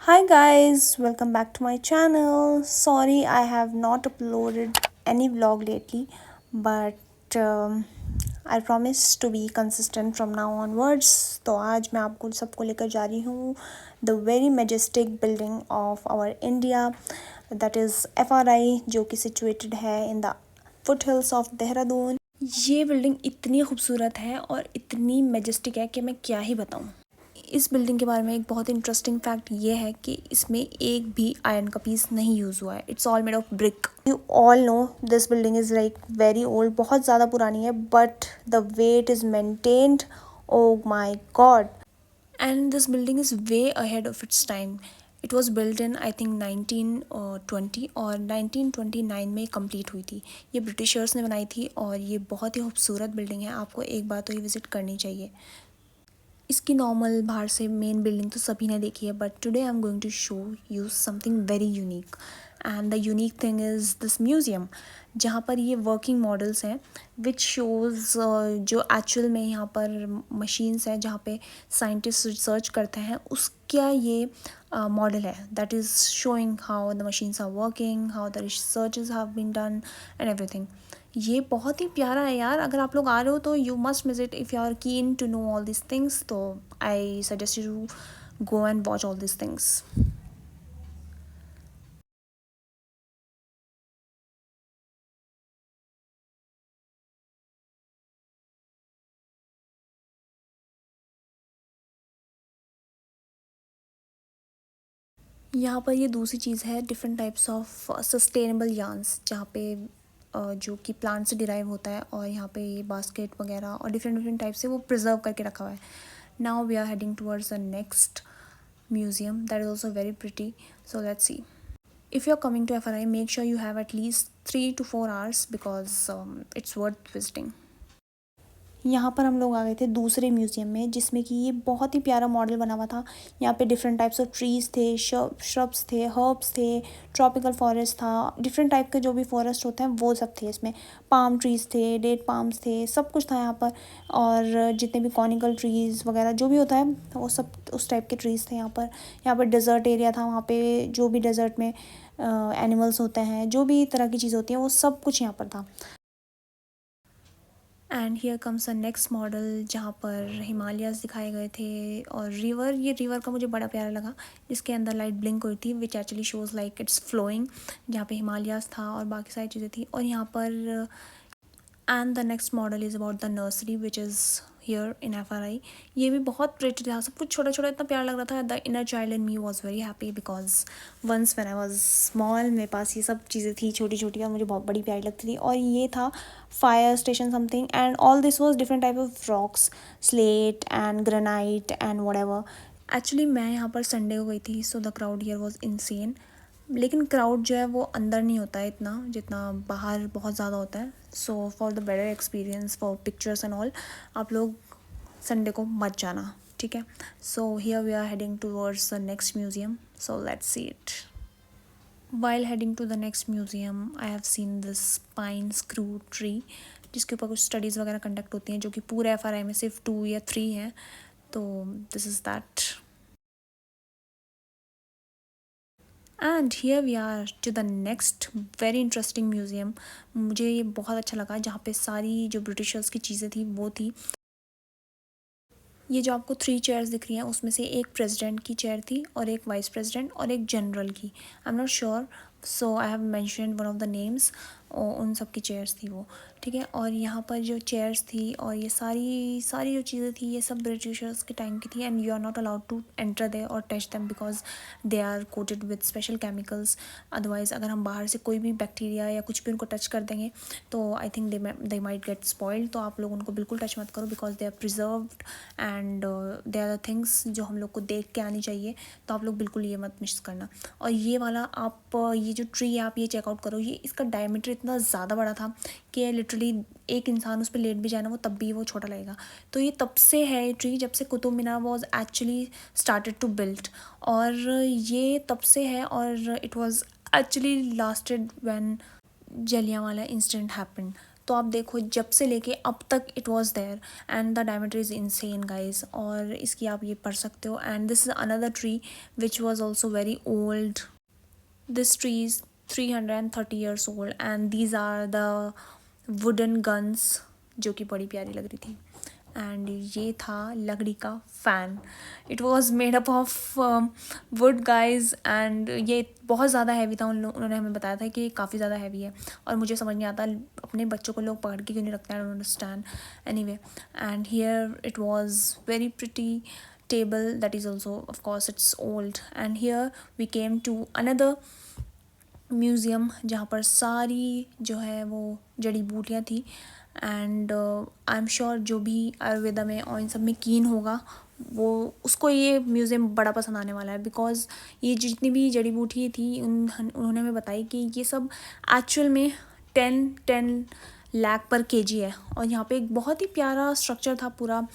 Hi guys, welcome back to my channel. Sorry I have not uploaded any vlog lately, but I promise to be consistent from now onwards. तो आज मैं आपको सबको लेकर जा रही हूँ the very majestic building of our India, that is FRI, जो कि situated है in the foothills of Dehradun. ये बिल्डिंग इतनी खूबसूरत है और इतनी मेजेस्टिक है कि मैं क्या ही बताऊँ। इस बिल्डिंग के बारे में एक बहुत इंटरेस्टिंग फैक्ट ये है कि इसमें एक भी आयरन का पीस नहीं यूज़ हुआ है। It's all made of brick. You all know this building is like very old, बहुत ज़्यादा पुरानी है, but the way it is maintained, oh my God. And this building is way ahead of its time. It was build in I think 1920 और 1929 में complete हुई थी। ये Britishers ने बनाई थी और ये बहुत ही खूबसूरत बिल्डिंग है। आपको एक बार तो ये विज़िट करनी चाहिए। इसकी नॉर्मल बाहर से मेन बिल्डिंग तो सभी ने देखी है, but today I am going to show you something very unique. And the unique thing is this museum, जहाँ पर ये वर्किंग मॉडल्स हैं विच शोज़ जो एक्चुअल में यहाँ पर मशीन्स हैं जहाँ पे साइंटिस्ट रिसर्च करते हैं, उसका ये मॉडल है that is showing how the machines are working, how the researches have been done and everything. ये बहुत ही प्यारा है यार। अगर आप लोग आ रहे हो तो you must visit if you are keen to know all this things. तो I suggest you go and watch all this things. यहाँ पर ये दूसरी चीज़ है, different types of sustainable yarns, जहाँ पे जो कि प्लांट से डिराइव होता है, और यहाँ पे ये बास्केट वगैरह और डिफरेंट डिफरेंट टाइप से वो प्रिजर्व करके रखा हुआ है। Now we are heading towards the next museum that is also very pretty, so let's see. If you're coming to FRI, make sure you have at least 3 to 4 hours because it's worth visiting. यहाँ पर हम लोग आ गए थे दूसरे museum में, जिसमें कि ये बहुत ही प्यारा मॉडल बना हुआ था। यहाँ पे डिफरेंट टाइप्स ऑफ ट्रीज़ थे, श्रब्स थे, हर्ब्स थे, ट्रॉपिकल फॉरेस्ट था, डिफरेंट टाइप के जो भी फॉरेस्ट होते हैं वो सब थे इसमें। पाम ट्रीज़ थे, डेट पाम्स थे, सब कुछ था यहाँ पर। और जितने भी कॉनिकल ट्रीज़ वगैरह जो भी होता है वो सब उस टाइप के ट्रीज़ थे यहाँ पर। यहाँ पर डेजर्ट एरिया था, वहाँ पे जो भी डेजर्ट में एनिमल्स होते हैं, जो भी तरह की चीज़ होती हैं, वो सब कुछ यहाँ पर था। And here comes a next model, जहाँ पर हिमालयाज़ दिखाए गए थे और रिवर। ये रिवर का मुझे बड़ा प्यारा लगा, जिसके अंदर लाइट ब्लिंक हुई थी which actually shows like it's flowing. जहाँ पे हिमालयाज़ था और बाकी सारी चीज़ें थी। और यहाँ पर and the next model is about the nursery which is here in FRI। ये भी बहुत प्रिटी था, सब कुछ छोटा छोटा, इतना प्यारा लग रहा था। The inner child in me was very happy because once when I was small मेरे पास ये सब चीज़ें थी छोटी छोटी और मुझे बहुत बड़ी प्यारी लगती थी। और ये था fire station something, and all this was different type of rocks, slate and granite and what ever. Actually मैं यहाँ पर संडे को गई थी, so the crowd here was insane. लेकिन क्राउड जो है वो अंदर नहीं होता है इतना जितना बाहर बहुत ज़्यादा होता है। So for the better experience, for pictures and all, आप लोग संडे को मत जाना, ठीक है। So here we are heading towards the next museum, so let's see it. While heading to the next museum, I have seen this pine screw tree, जिसके ऊपर कुछ स्टडीज़ वगैरह कंडक्ट होती हैं, जो कि पूरे FRI में सिर्फ 2 या 3 हैं। तो this is that. And here we are to the next very interesting museum. मुझे ये बहुत अच्छा लगा, जहाँ पे सारी जो ब्रिटिशर्स की चीज़ें थी वो थी। ये जो आपको 3 चेयर्स दिख रही हैं, उसमें से एक प्रेसिडेंट की चेयर थी और एक वाइस प्रेसिडेंट और एक जनरल की। I am not sure, so I have mentioned one of the names. उन सब की चेयर्स थी वो, ठीक है। और यहाँ पर जो चेयर्स थी और ये सारी सारी जो चीज़ें थी, ये सब ब्रिटिशर्स के टाइम की थी। And you are not allowed to enter there or touch them because they are coated with special chemicals. Otherwise अगर हम बाहर से कोई भी बैक्टीरिया या कुछ भी उनको टच कर देंगे तो I think they might get spoiled. तो आप लोग उनको बिल्कुल टच मत करो because they are preserved and they are the things जो हम लोग को देख के आनी चाहिए। तो आप लोग बिल्कुल ये मत मिस करना। और ये वाला आप ये जो ट्री है आप ये चेकआउट करो। ये इसका डायमीटर इतना ज़्यादा बड़ा था कि लिटरली एक इंसान उस पर लेट भी जाए ना, वो तब भी वो छोटा लगेगा। तो ये तब से है ये ट्री, जब से Qutub Minar was actually started to build. और ये तब से है और it was actually lasted when Jallianwala incident happened. तो आप देखो जब से लेके अब तक it was there and the diameter is insane guys. और इसकी आप ये पढ़ सकते हो। And this is another tree which was also very old. This tree is 330 years old and these are the wooden guns जो कि बड़ी प्यारी लग रही थी। एंड ये था लकड़ी का fan. It was made up of would guys and ये बहुत ज़्यादा हैवी था। उन्होंने हमें बताया था कि ये काफ़ी ज़्यादा हैवी है और मुझे समझ नहीं आता अपने बच्चों को लोग पकड़ के क्यों नहीं रखते हैं। I don't understand anyway. And here it was very pretty table that is also of course it's old. And here we came to another museum जहाँ पर सारी जो है वो जड़ी बूटियाँ थी। एंड आई एम श्योर जो भी आयुर्वेदा में और इन सब में कीन होगा वो उसको ये म्यूज़ियम बड़ा पसंद आने वाला है। बिकॉज़ ये जितनी भी जड़ी बूटी थी उन्होंने हमें बताई कि ये सब एक्चुअल में 10 लाख पर केजी है। और यहाँ पे एक बहुत ही प्यारा स्ट्रक्चर था पूरा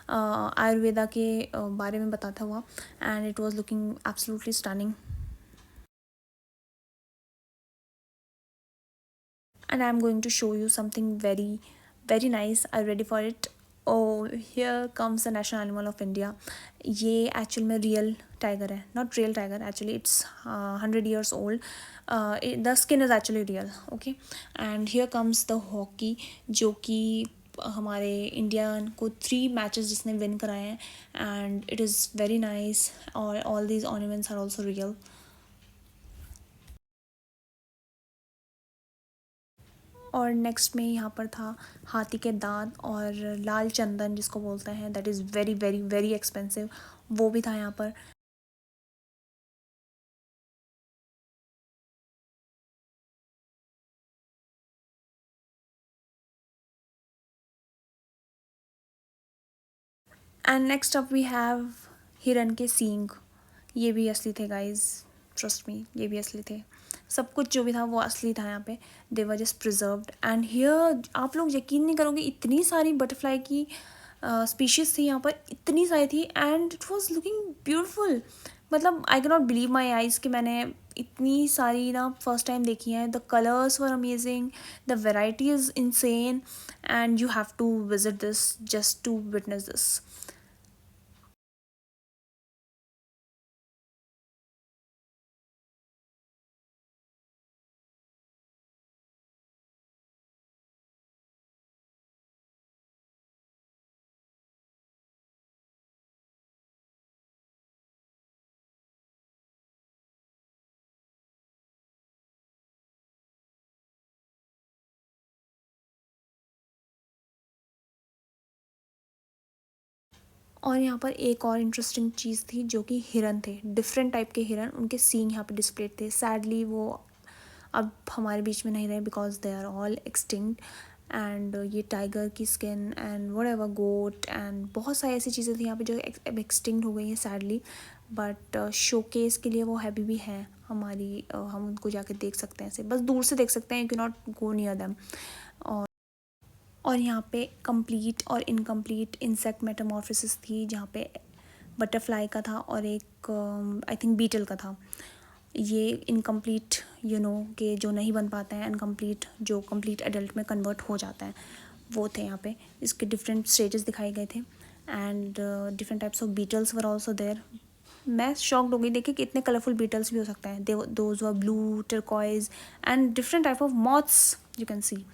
आयुर्वेदा के बारे में बताता हुआ। And it was looking absolutely stunning. And I'm going to show you something very nice. Are you ready for it? Oh, here comes the national animal of India. ये actual में real tiger है, not real tiger, actually it's 100 years old. The skin is actually real, okay. And here comes the hockey जो कि हमारे India को 3 matches जिसने win कराए हैं। And it is very nice और all these ornaments are also real. और next में यहाँ पर था हाथी के दांत और लाल चंदन जिसको बोलते हैं, that is very very very expensive, वो भी था यहाँ पर। And next up we have हिरन के सींग। ये भी असली थे गाइज, ट्रस्ट मी, ये भी असली थे। सब कुछ जो भी था वो असली था यहाँ पे। They were just preserved. And here आप लोग यकीन नहीं करोगे इतनी सारी बटरफ्लाई की स्पीशीज़ थी यहाँ पर, इतनी सारी थी। And it was looking beautiful. मतलब I can not believe my eyes कि मैंने इतनी सारी ना फर्स्ट टाइम देखी हैं। The colours were amazing, the variety is insane and you have to visit this just to witness this. और यहाँ पर एक और इंटरेस्टिंग चीज़ थी जो कि हिरन थे, डिफरेंट टाइप के हिरन, उनके सींग यहाँ पे डिस्प्लेड थे। सैडली वो अब हमारे बीच में नहीं रहे because they are all extinct. And ये टाइगर की skin and whatever goat and बहुत सारी ऐसी चीज़ें थी यहाँ पे जो अब एक्सटिंक्ट हो गई हैं सैडली। बट शोकेस के लिए वो हैवी भी हैं हमारी, हम उनको जाके देख सकते हैं, ऐसे बस दूर से देख सकते हैं, you can not go near them. और यहाँ पे कंप्लीट और इनकम्प्लीट इंसेक्ट मेटामॉर्फोसिस थी जहाँ पे बटरफ्लाई का था और एक आई थिंक बीटल का था। ये इनकम्प्लीट के जो नहीं बन पाते हैं, इनकम्प्लीट जो कंप्लीट एडल्ट में कन्वर्ट हो जाता है, वो थे यहाँ पे। इसके डिफरेंट स्टेजेस दिखाए गए थे and different types of beetles were also there. मैं शॉक्ड हो गई देखिए कि इतने कलरफुल बीटल्स भी हो सकते हैं। Those were blue, turquoise and different type of moths you can see.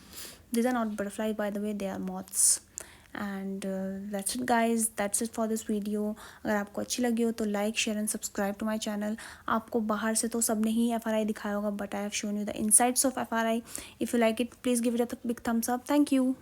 These are not butterflies, by the way, they are moths. And that's it guys, that's it for this video. अगर आपको अच्छी लगी हो तो like, share and subscribe to my channel. आपको बाहर से तो सब ने ही FRI दिखाया होगा, but I have shown you the insides of FRI. If you like it please give it a big thumbs up. Thank you.